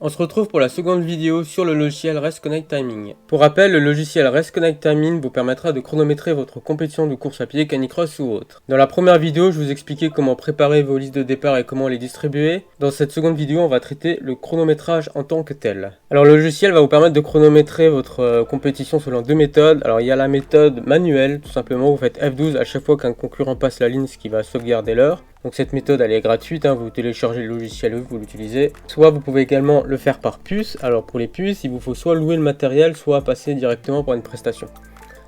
On se retrouve pour la seconde vidéo sur le logiciel Race Connect Timing. Pour rappel, le logiciel Race Connect Timing vous permettra de chronométrer votre compétition de course à pied, canicross ou autre. Dans la première vidéo, je vous expliquais comment préparer vos listes de départ et comment les distribuer. Dans cette seconde vidéo, on va traiter le chronométrage en tant que tel. Alors le logiciel va vous permettre de chronométrer votre compétition selon deux méthodes. Alors il y a la méthode manuelle, tout simplement vous faites F12 à chaque fois qu'un concurrent passe la ligne, ce qui va sauvegarder l'heure. Donc cette méthode elle est gratuite, vous téléchargez le logiciel, vous l'utilisez. Soit vous pouvez également le faire par puce. Alors pour les puces, il vous faut soit louer le matériel, soit passer directement par une prestation.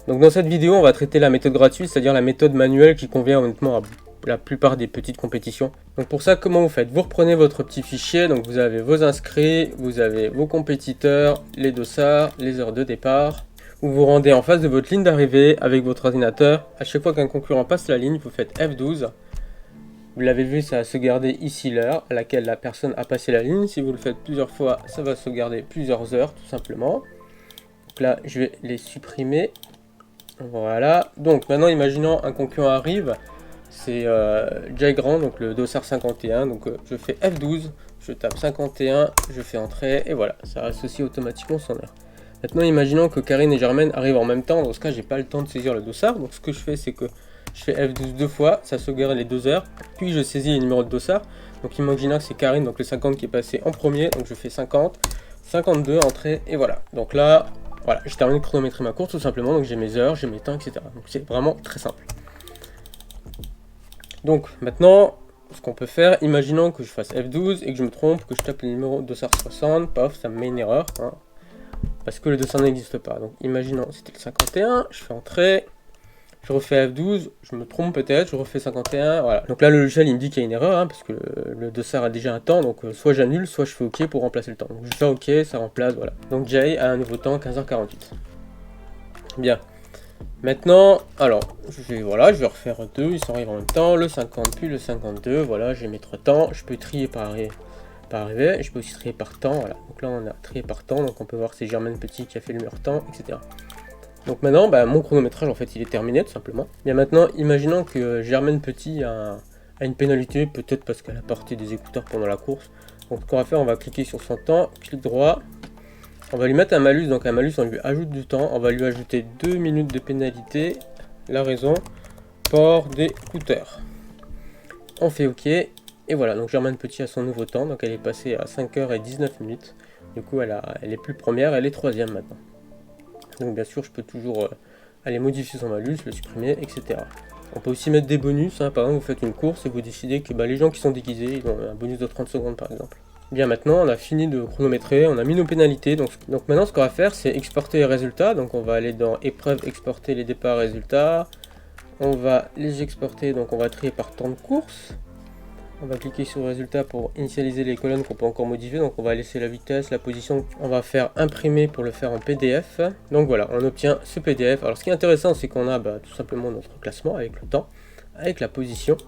Donc dans cette vidéo, on va traiter la méthode gratuite, c'est-à-dire la méthode manuelle qui convient honnêtement à la plupart des petites compétitions. Donc pour ça, comment vous faites? Vous reprenez votre petit fichier, donc vous avez vos inscrits, vous avez vos compétiteurs, les dossards, les heures de départ. Vous vous rendez en face de votre ligne d'arrivée avec votre ordinateur. À chaque fois qu'un concurrent passe la ligne, vous faites F12. Vous l'avez vu, ça va sauvegarder ici l'heure à laquelle la personne a passé la ligne. Si vous le faites plusieurs fois, ça va sauvegarder plusieurs heures tout simplement. Donc là, je vais les supprimer. Voilà. Donc maintenant, imaginons un concurrent arrive. C'est Jay Grand, donc le dossard 51. Donc je fais F12, je tape 51, je fais entrer et voilà, ça associe automatiquement son heure. Maintenant, imaginons que Karine et Germaine arrivent en même temps. Dans ce cas, j'ai pas le temps de saisir le dossard. Donc ce que je fais, c'est que je fais F12 deux fois, ça sauvegarde les 2 heures, puis je saisis les numéros de dossard. Donc imaginons que c'est Karine, donc le 50 qui est passé en premier, donc je fais 50, 52, entrée, et voilà. Donc là, voilà, j'ai terminé de chronométrer ma course tout simplement, donc j'ai mes heures, j'ai mes temps, etc. Donc c'est vraiment très simple. Donc maintenant, ce qu'on peut faire, imaginons que je fasse F12 et que je me trompe, que je tape le numéro dossard 60, paf, ça me met une erreur, parce que le dossard n'existe pas. Donc imaginons, c'était le 51, je fais entrer. Je refais F12, je me trompe peut-être, je refais 51, voilà. Donc là le logiciel il me dit qu'il y a une erreur, parce que le dossard a déjà un temps, donc soit j'annule, soit je fais OK pour remplacer le temps. Donc je fais OK, ça remplace, voilà. Donc Jay a un nouveau temps, 15h48. Bien. Maintenant, alors, je vais refaire deux, ils s'arrivent en même temps, le 50 puis le 52, voilà, j'ai mes 3 temps, je peux trier par arrivée, et je peux aussi trier par temps, voilà. Donc là on a trié par temps, donc on peut voir c'est Germaine Petit qui a fait le meilleur temps, etc. Donc maintenant, mon chronométrage en fait il est terminé tout simplement. Bien maintenant, imaginons que Germaine Petit a une pénalité, peut-être parce qu'elle a porté des écouteurs pendant la course. Donc ce qu'on va faire, on va cliquer sur son temps, clic droit, on va lui mettre un malus, donc un malus on lui ajoute du temps, on va lui ajouter 2 minutes de pénalité, la raison, port d'écouteurs. On fait OK, et voilà, donc Germaine Petit a son nouveau temps, donc elle est passée à 5h19. Du coup elle est plus première, elle est troisième maintenant. Donc bien sûr, je peux toujours aller modifier son malus, le supprimer, etc. On peut aussi mettre des bonus, par exemple vous faites une course et vous décidez que les gens qui sont déguisés, ils ont un bonus de 30 secondes par exemple. Bien maintenant, on a fini de chronométrer, on a mis nos pénalités, donc maintenant ce qu'on va faire c'est exporter les résultats, donc on va aller dans épreuve, exporter les départs résultats, on va les exporter, donc on va trier par temps de course. On va cliquer sur résultat pour initialiser les colonnes qu'on peut encore modifier. Donc on va laisser la vitesse, la position. On va faire imprimer pour le faire en PDF. Donc voilà, on obtient ce PDF. Alors ce qui est intéressant, c'est qu'on a tout simplement notre classement avec le temps, avec la position.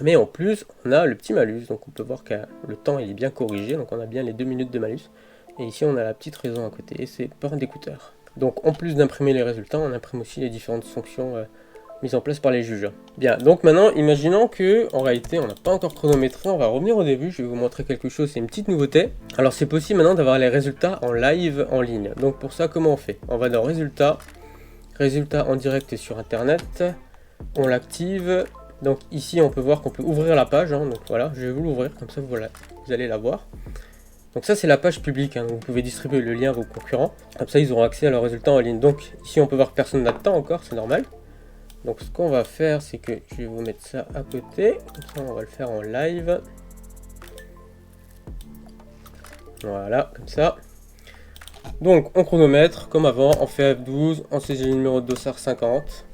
Mais en plus, on a le petit malus. Donc on peut voir que le temps il est bien corrigé. Donc on a bien les 2 minutes de malus. Et ici on a la petite raison à côté, c'est port d'écouteurs. Donc en plus d'imprimer les résultats, on imprime aussi les différentes fonctions mise en place par les juges. Bien, donc maintenant, imaginons que en réalité, on n'a pas encore chronométré, on va revenir au début, je vais vous montrer quelque chose, c'est une petite nouveauté. Alors c'est possible maintenant d'avoir les résultats en live en ligne. Donc pour ça, comment on fait? On va dans résultats, résultats en direct sur internet, on l'active. Donc ici, on peut voir qu'on peut ouvrir la page, donc voilà, je vais vous l'ouvrir, comme ça vous allez la voir. Donc ça c'est la page publique, donc vous pouvez distribuer le lien à vos concurrents, comme ça ils auront accès à leurs résultats en ligne. Donc ici on peut voir que personne n'a de temps encore, c'est normal. Donc ce qu'on va faire, c'est que je vais vous mettre ça à côté, comme ça on va le faire en live. Voilà, comme ça. Donc on chronomètre, comme avant, on fait F12, on saisit le numéro de dossard 50.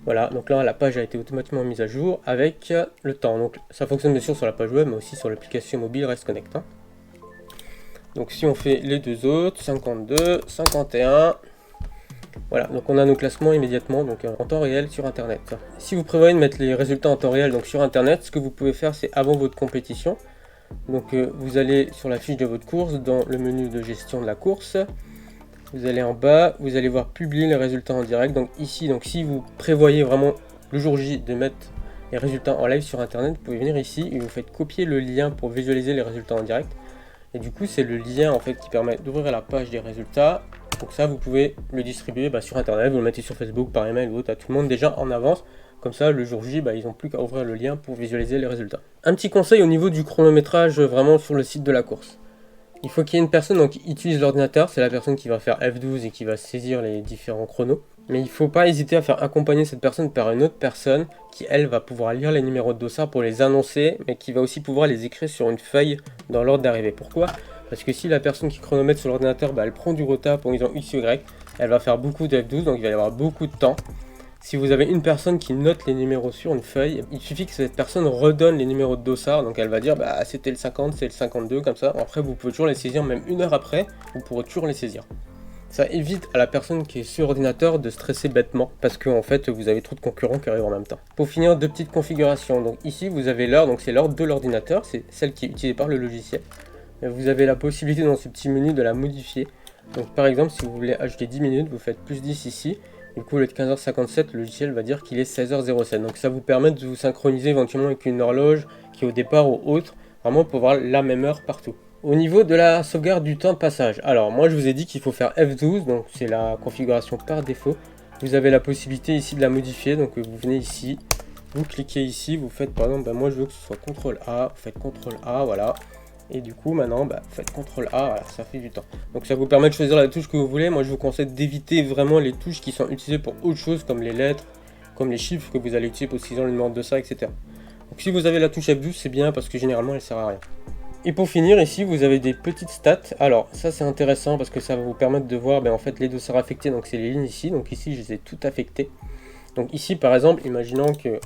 Voilà, donc là la page a été automatiquement mise à jour avec le temps. Donc ça fonctionne bien sûr sur la page web, mais aussi sur l'application mobile Race Connect. Donc si on fait les deux autres, 52, 51... Voilà, donc on a nos classements immédiatement, donc en temps réel sur internet. Si vous prévoyez de mettre les résultats en temps réel donc sur internet, ce que vous pouvez faire c'est avant votre compétition. Donc vous allez sur la fiche de votre course, dans le menu de gestion de la course. Vous allez en bas, vous allez voir publier les résultats en direct. Donc ici, donc si vous prévoyez vraiment le jour J de mettre les résultats en live sur internet, vous pouvez venir ici et vous faites copier le lien pour visualiser les résultats en direct. Et du coup, c'est le lien en fait qui permet d'ouvrir la page des résultats. Donc ça, vous pouvez le distribuer sur Internet, vous le mettez sur Facebook, par email ou autre à tout le monde déjà en avance. Comme ça, le jour J, ils n'ont plus qu'à ouvrir le lien pour visualiser les résultats. Un petit conseil au niveau du chronométrage vraiment sur le site de la course. Il faut qu'il y ait une personne qui utilise l'ordinateur, c'est la personne qui va faire F12 et qui va saisir les différents chronos. Mais il ne faut pas hésiter à faire accompagner cette personne par une autre personne qui, elle, va pouvoir lire les numéros de dossard pour les annoncer, mais qui va aussi pouvoir les écrire sur une feuille dans l'ordre d'arrivée. Pourquoi ? Parce que si la personne qui chronomètre sur l'ordinateur, elle prend du retard pour exemple XY, elle va faire beaucoup de F12, donc il va y avoir beaucoup de temps. Si vous avez une personne qui note les numéros sur une feuille, il suffit que cette personne redonne les numéros de dossard, donc elle va dire c'était le 50, c'est le 52, comme ça. Après vous pouvez toujours les saisir, même une heure après, vous pourrez toujours les saisir. Ça évite à la personne qui est sur ordinateur de stresser bêtement, parce qu'en fait vous avez trop de concurrents qui arrivent en même temps. Pour finir, deux petites configurations. Donc ici vous avez l'heure, donc c'est l'heure de l'ordinateur, c'est celle qui est utilisée par le logiciel. Vous avez la possibilité dans ce petit menu de la modifier. Donc par exemple, si vous voulez ajouter 10 minutes, vous faites plus 10 ici. Du coup, au lieu de 15h57, le logiciel va dire qu'il est 16h07. Donc ça vous permet de vous synchroniser éventuellement avec une horloge qui est au départ ou autre, vraiment pour voir la même heure partout. Au niveau de la sauvegarde du temps de passage, alors moi je vous ai dit qu'il faut faire F12, donc c'est la configuration par défaut. Vous avez la possibilité ici de la modifier, donc vous venez ici, vous cliquez ici, vous faites par exemple, moi je veux que ce soit CTRL A, vous faites CTRL A, voilà. Et du coup, maintenant, vous faites CTRL A, voilà, ça fait du temps. Donc ça vous permet de choisir la touche que vous voulez. Moi, je vous conseille d'éviter vraiment les touches qui sont utilisées pour autre chose, comme les lettres, comme les chiffres que vous allez utiliser pour saisir le numéro de ça, etc. Donc si vous avez la touche F12, c'est bien parce que généralement, elle sert à rien. Et pour finir, ici, vous avez des petites stats. Alors, ça, c'est intéressant parce que ça va vous permettre de voir, en fait, les dossards affectés. Donc, c'est les lignes ici. Donc ici, je les ai toutes affectées. Donc ici, par exemple, imaginons que,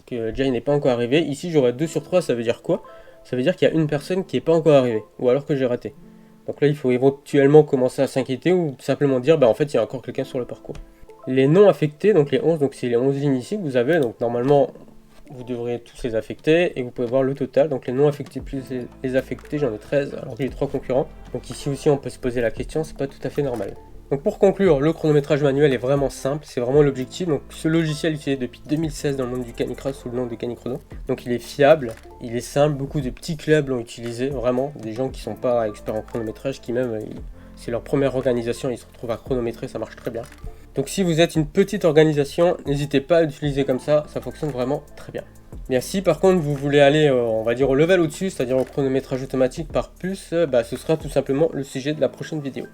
que Jay n'est pas encore arrivé. Ici, j'aurai 2 sur 3, ça veut dire quoi ? Ça veut dire qu'il y a une personne qui n'est pas encore arrivée, ou alors que j'ai raté. Donc là, il faut éventuellement commencer à s'inquiéter, ou simplement dire, en fait, il y a encore quelqu'un sur le parcours. Les non affectés, donc les 11, donc c'est les 11 lignes ici que vous avez, donc normalement, vous devrez tous les affecter, et vous pouvez voir le total, donc les non affectés plus les affectés, j'en ai 13, alors que j'ai 3 concurrents. Donc ici aussi, on peut se poser la question, c'est pas tout à fait normal. Donc pour conclure, le chronométrage manuel est vraiment simple, c'est vraiment l'objectif. Donc ce logiciel est utilisé depuis 2016 dans le monde du canicross sous le nom de Canicrono. Donc il est fiable, il est simple, beaucoup de petits clubs l'ont utilisé, vraiment, des gens qui sont pas experts en chronométrage, qui même, c'est leur première organisation, ils se retrouvent à chronométrer, ça marche très bien. Donc si vous êtes une petite organisation, n'hésitez pas à l'utiliser comme ça fonctionne vraiment très bien. Bien, si par contre vous voulez aller, on va dire au level au-dessus, c'est-à-dire au chronométrage automatique par plus, ce sera tout simplement le sujet de la prochaine vidéo.